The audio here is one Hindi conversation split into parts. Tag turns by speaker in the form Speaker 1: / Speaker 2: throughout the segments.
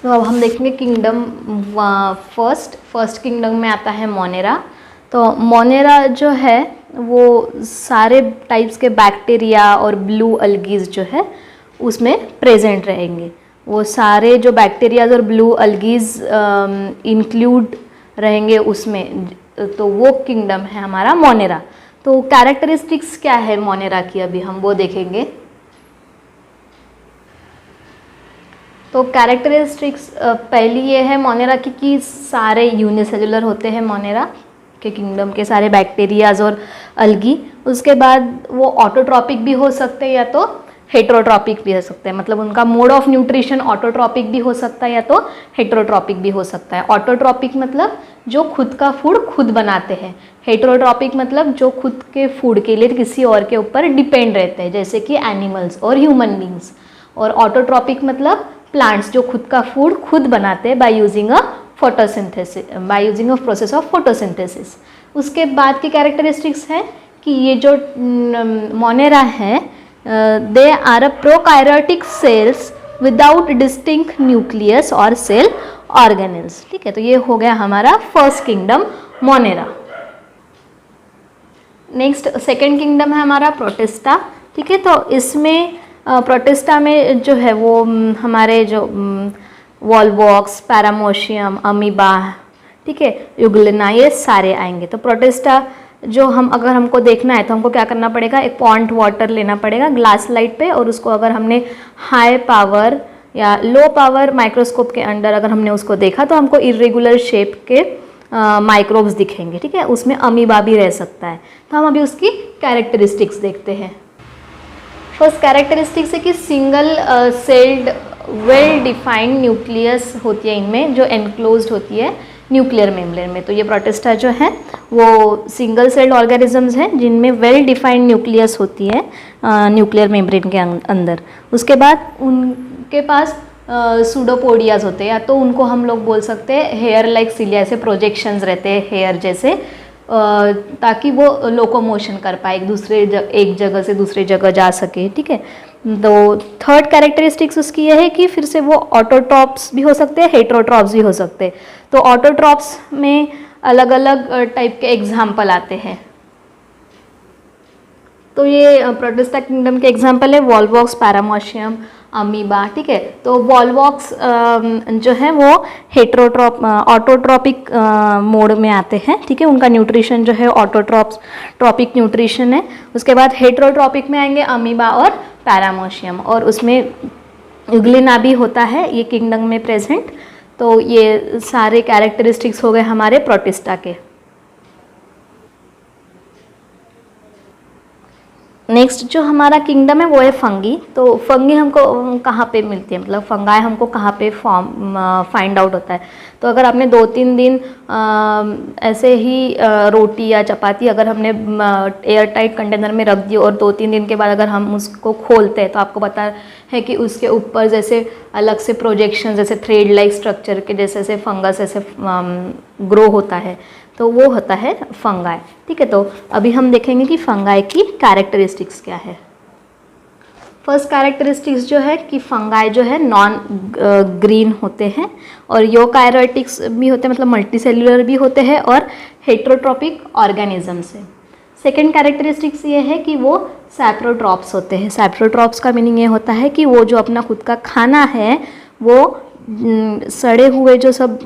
Speaker 1: तो अब हम देखेंगे किंगडम फर्स्ट किंगडम में आता है मोनेरा। तो मोनेरा जो है वो सारे टाइप्स के बैक्टीरिया और ब्लू अलगीज जो है उसमें प्रेजेंट रहेंगे। वो सारे जो बैक्टीरियाज और ब्लू अलगीज इंक्लूड रहेंगे उसमें, तो वो किंगडम है हमारा मोनेरा। तो कैरेक्टरिस्टिक्स क्या है मोनेरा की, अभी हम वो देखेंगे। तो कैरेक्टरिस्टिक्स पहली ये है मोनेरा की कि सारे यूनिसेलुलर होते हैं मोनेरा के किंगडम के सारे बैक्टीरियाज और अलगी। उसके बाद वो ऑटोट्रॉपिक भी हो सकते हैं या तो हेट्रोट्रॉपिक भी हो सकते हैं, मतलब उनका मोड ऑफ न्यूट्रिशन ऑटोट्रॉपिक भी हो सकता है या तो हेट्रोट्रॉपिक भी हो सकता है। ऑटोट्रॉपिक मतलब जो खुद का फूड खुद बनाते हैं, हेट्रोट्रॉपिक मतलब जो खुद के फूड के लिए किसी और के ऊपर डिपेंड रहते हैं, जैसे कि एनिमल्स और ह्यूमन बींग्स। और ऑटोट्रॉपिक मतलब प्लांट्स जो खुद का फूड खुद बनाते हैं by using a photosynthesis, by using a process of photosynthesis. उसके बाद की कैरेक्टरिस्टिक्स है कि ये जो मोनेरा है they are a prokaryotic cells without distinct nucleus और सेल ऑर्गेनेल्स। ठीक है, तो ये हो गया हमारा first kingdom monera. Next second kingdom है हमारा प्रोटिस्टा। ठीक है, तो इसमें प्रोटिस्टा में जो है वो हमारे जो वॉलवॉक्स, पैरामोशियम, अमीबा, ठीक है, यूग्लिना, ये सारे आएंगे। तो प्रोटिस्टा जो अगर हमको देखना है तो हमको क्या करना पड़ेगा, एक पॉन्ड वाटर लेना पड़ेगा ग्लास लाइट पे, और उसको अगर हमने हाई पावर या लो पावर माइक्रोस्कोप के अंडर अगर हमने उसको देखा तो हमको इरेगुलर शेप के माइक्रोब्स दिखेंगे। ठीक है, उसमें अमीबा भी रह सकता है। तो हम अभी उसकी कैरेक्टरिस्टिक्स देखते हैं। फर्स्ट कैरेक्टरिस्टिक्स है कि single celled well defined nucleus होती है इनमें, जो एनक्लोज्ड होती है न्यूक्लियर मेम्ब्रेन में। तो ये प्रोटिस्टा जो है वो सिंगल सेल्ड ऑर्गेनिजम्स हैं जिनमें वेल डिफाइंड न्यूक्लियस होती है न्यूक्लियर मेम्ब्रेन के अंदर। उसके बाद उनके पास सूडोपोडियाज होते हैं, या तो उनको हम लोग बोल सकते हैं हेयर लाइक सिलिया, ऐसे प्रोजेक्शंस रहते हैं हेयर जैसे, ताकि वो लोकोमोशन कर पाए, एक जगह से दूसरी जगह जा सके। ठीक है, तो थर्ड कैरेक्टरिस्टिक्स उसकी यह है कि फिर से वो ऑटोट्रॉप्स भी हो सकते हैं, हेट्रोट्रॉप्स भी हो सकते हैं। तो ऑटोट्रॉप्स में अलग अलग टाइप के एग्जाम्पल आते हैं। तो ये प्रोटिस्टा किंगडम के एग्जाम्पल है वॉलवॉक्स, पैरामोशियम, अमीबा। ठीक है, तो वॉलवॉक्स जो है वो ऑटोट्रॉपिक मोड में आते हैं। ठीक है, उनका न्यूट्रिशन जो है ऑटोट्रॉपिक न्यूट्रिशन है। उसके बाद हेट्रोट्रॉपिक में आएंगे अमीबा और पैरामोशियम, और उसमें यूग्लिना भी होता है ये किंगडम में प्रेजेंट। तो ये सारे कैरेक्टरिस्टिक्स हो गए हमारे प्रोटिस्टा के। नेक्स्ट जो हमारा किंगडम है वो है फंगी। तो फंगी हमको कहाँ पे मिलती है, मतलब फंगाई हमको कहाँ पे फाइंड आउट होता है। तो अगर आपने 2-3 दिन ऐसे ही रोटी या चपाती अगर हमने एयर टाइट कंटेनर में रख दी और 2-3 दिन के बाद अगर हम उसको खोलते हैं तो आपको पता है कि उसके ऊपर जैसे अलग से प्रोजेक्शन, जैसे थ्रेड लाइक स्ट्रक्चर के जैसे फंगस ऐसे ग्रो होता है, तो वो होता है फंगाई। ठीक है, तो अभी हम देखेंगे कि फंगाई की कैरेक्टरिस्टिक्स क्या है। फर्स्ट कैरेक्टरिस्टिक्स जो है कि फंगाई जो है नॉन ग्रीन होते हैं, और यूकैरियोटिक्स भी होते हैं, मतलब मल्टीसेल्युलर भी होते हैं, और हेट्रोट्रॉपिक ऑर्गेनिजम्स है। सेकेंड कैरेक्टरिस्टिक्स ये है कि वो सैप्रोट्रॉप्स होते हैं। सैप्रोट्रॉप्स का मीनिंग ये होता है कि वो जो अपना खुद का खाना है वो सड़े हुए जो सब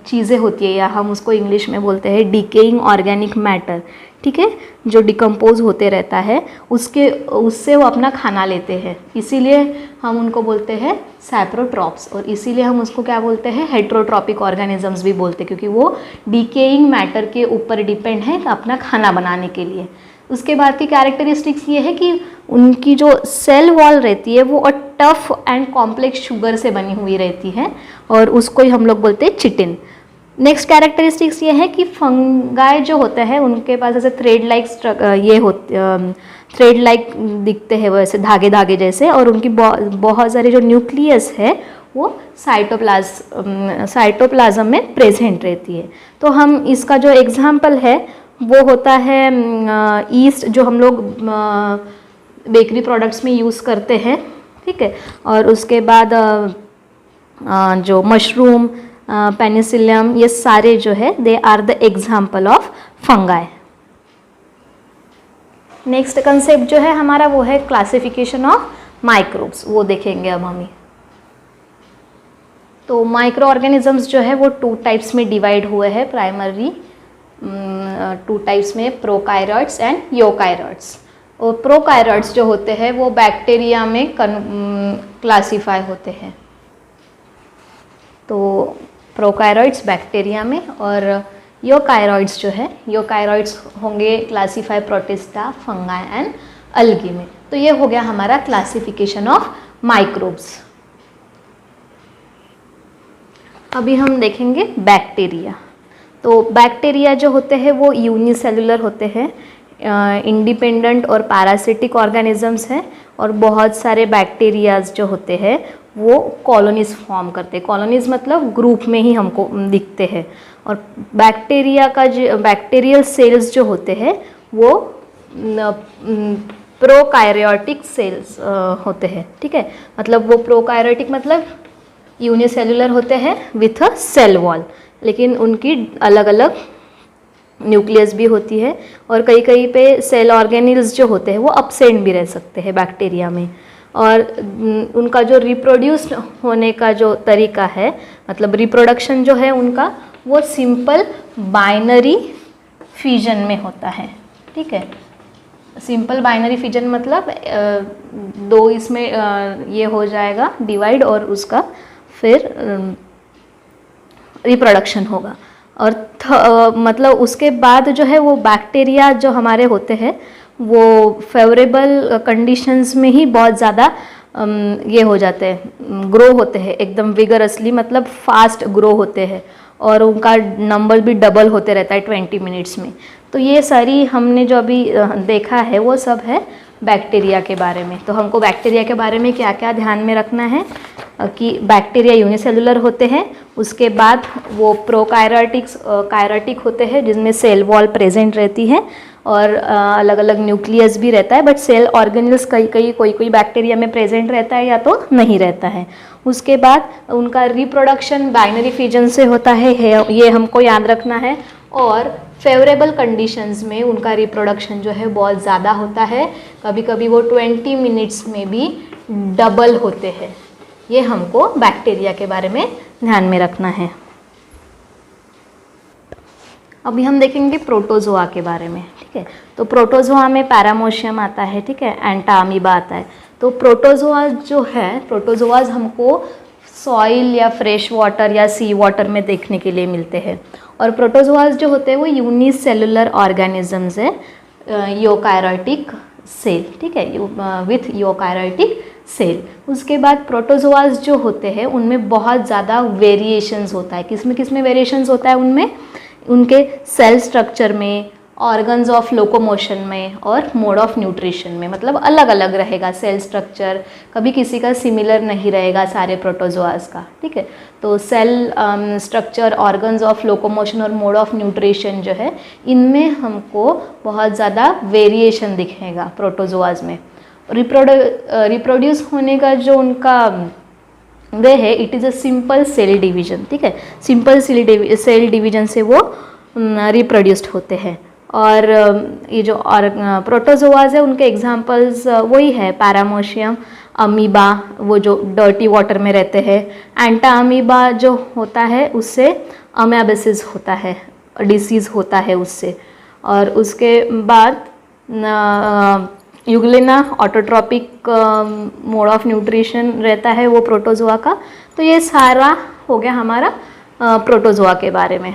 Speaker 1: चीज़ें होती है, या हम उसको इंग्लिश में बोलते हैं डिकेइंग ऑर्गेनिक मैटर। ठीक है, जो डिकम्पोज होते रहता है उससे वो अपना खाना लेते हैं, इसीलिए हम उनको बोलते हैं सैप्रोट्रॉप्स। और इसीलिए हम उसको क्या बोलते हैं, हेट्रोट्रॉपिक ऑर्गेनिजम्स भी बोलते हैं, क्योंकि वो डिकेइंग मैटर के ऊपर डिपेंड है अपना खाना बनाने के लिए। उसके बाद की कैरेक्टरिस्टिक्स ये है कि उनकी जो सेल वॉल रहती है वो टफ एंड कॉम्प्लेक्स शुगर से बनी हुई रहती है, और उसको ही हम लोग बोलते हैं चिटिन। नेक्स्ट कैरेक्टरिस्टिक्स ये है कि फंगाई जो होते हैं उनके पास ऐसे थ्रेड लाइक दिखते हैं, वो ऐसे धागे धागे जैसे, और उनकी बहुत सारे जो न्यूक्लियस है वो साइटोप्लाज्म में प्रेजेंट रहती है। तो हम इसका जो एग्जाम्पल है वो होता है ईस्ट, जो हम लोग बेकरी प्रोडक्ट्स में यूज़ करते हैं। ठीक है, और उसके बाद जो मशरूम, पेनिसिलियम, ये सारे जो है they are the example of fungi. Next concept जो है हमारा वो है क्लासिफिकेशन ऑफ माइक्रोब्स, वो देखेंगे अब हम। तो माइक्रो ऑर्गेनिजम्स जो है वो 2 टाइप्स में डिवाइड हुए हैं प्राइमरी, 2 टाइप्स में, प्रोकायरॉइड्स एंड यूकायरॉइड्स। और प्रोकायरॉइड्स जो होते हैं वो बैक्टीरिया में क्लासीफाई होते हैं। तो प्रोकायरॉइड्स बैक्टीरिया में, और यूकायरॉइड्स जो है, यूकायरॉइड्स होंगे classify protista, fungi and algae में। तो ये हो गया हमारा क्लासिफिकेशन ऑफ माइक्रोब्स। अभी हम देखेंगे बैक्टीरिया। तो बैक्टीरिया जो होते हैं वो यूनिसेलुलर होते हैं, इंडिपेंडेंट और पैरासिटिक ऑर्गेनिजम्स हैं, और बहुत सारे बैक्टीरियाज जो होते हैं वो कॉलोनीज फॉर्म करते हैं। कॉलोनीज मतलब ग्रुप में ही हमको दिखते हैं। और बैक्टीरिया का जो बैक्टीरियल सेल्स जो होते हैं वो प्रोकायरियोटिक सेल्स होते हैं, ठीक है। मतलब वो प्रोकायरियोटिक मतलब यूनिसेलुलर होते हैं विथ अ सेल वॉल, लेकिन उनकी अलग अलग न्यूक्लियस भी होती है, और कई कई पे सेल ऑर्गेनिल्स जो होते हैं वो अपसेंट भी रह सकते हैं बैक्टीरिया में। और उनका जो रिप्रोड्यूस होने का जो तरीका है, मतलब रिप्रोडक्शन जो है उनका, वो सिंपल बाइनरी फिजन में होता है, ठीक है। सिंपल बाइनरी फिजन मतलब 2 इसमें ये हो जाएगा डिवाइड, और उसका फिर रिप्रोडक्शन होगा। और मतलब उसके बाद जो है वो बैक्टीरिया जो हमारे होते हैं वो फेवरेबल कंडीशंस में ही बहुत ज़्यादा ये हो जाते हैं, ग्रो होते हैं एकदम विगरसली, मतलब फास्ट ग्रो होते हैं, और उनका नंबर भी डबल होते रहता है 20 मिनट्स में। तो ये सारी हमने जो अभी देखा है वो सब है बैक्टीरिया के बारे में। तो हमको बैक्टीरिया के बारे में क्या क्या ध्यान में रखना है कि बैक्टीरिया यूनिसेलुलर होते हैं, उसके बाद वो कायरेटिक होते हैं जिसमें सेल वॉल प्रेजेंट रहती है, और अलग अलग न्यूक्लियस भी रहता है, बट सेल ऑर्गेनल्स कोई बैक्टीरिया में प्रेजेंट रहता है या तो नहीं रहता है। उसके बाद उनका रिप्रोडक्शन बाइनरी फिजन से होता है, ये हमको याद रखना है। और फेवरेबल कंडीशंस में उनका रिप्रोडक्शन जो है बहुत ज़्यादा होता है, कभी कभी वो 20 मिनट्स में भी डबल होते हैं। ये हमको बैक्टीरिया के बारे में ध्यान में रखना है। अभी हम देखेंगे प्रोटोजोआ के बारे में, ठीक है। तो प्रोटोजोआ में पैरामोशियम आता है, ठीक है, एंटा अमीबा आता है। तो प्रोटोजोआ जो है, प्रोटोजोआज हमको सॉइल या फ्रेश वाटर या सी वाटर में देखने के लिए मिलते हैं। और प्रोटोजोआज जो होते हैं वो यूनिसेलुलर ऑर्गेनिजम्स है, यूकारियोटिक सेल, ठीक है, विथ यूकारियोटिक सेल। उसके बाद प्रोटोजोआज जो होते हैं उनमें बहुत ज़्यादा वेरिएशंस होता है। किस में वेरिएशंस होता है उनमें? उनके सेल स्ट्रक्चर में, ऑर्गन्स ऑफ लोकोमोशन में, और मोड ऑफ न्यूट्रिशन में। मतलब अलग अलग रहेगा सेल स्ट्रक्चर, कभी किसी का सिमिलर नहीं रहेगा सारे प्रोटोजोआज का, ठीक है। तो cell structure, organs of locomotion और मोड ऑफ न्यूट्रिशन जो है, इनमें हमको बहुत ज़्यादा वेरिएशन दिखेगा प्रोटोजोआज में। रिप्रोड्यूस होने का जो उनका वे है, it is a simple cell division, ठीक है। सिंपल सेल डिवीजन से वो रिप्रोड्यूस्ड होते हैं। और ये जो प्रोटोजोआज है उनके एग्जांपल्स वही है, पैरामोशियम, अमीबा वो जो डर्टी वाटर में रहते हैं, एंटा अमीबा जो होता है उससे अमेबिसिस होता है, डिसीज़ होता है उससे। और उसके बाद Euglena autotrophic mode of nutrition रहता है वो प्रोटोजोआ का। तो ये सारा हो गया हमारा प्रोटोजोआ के बारे में।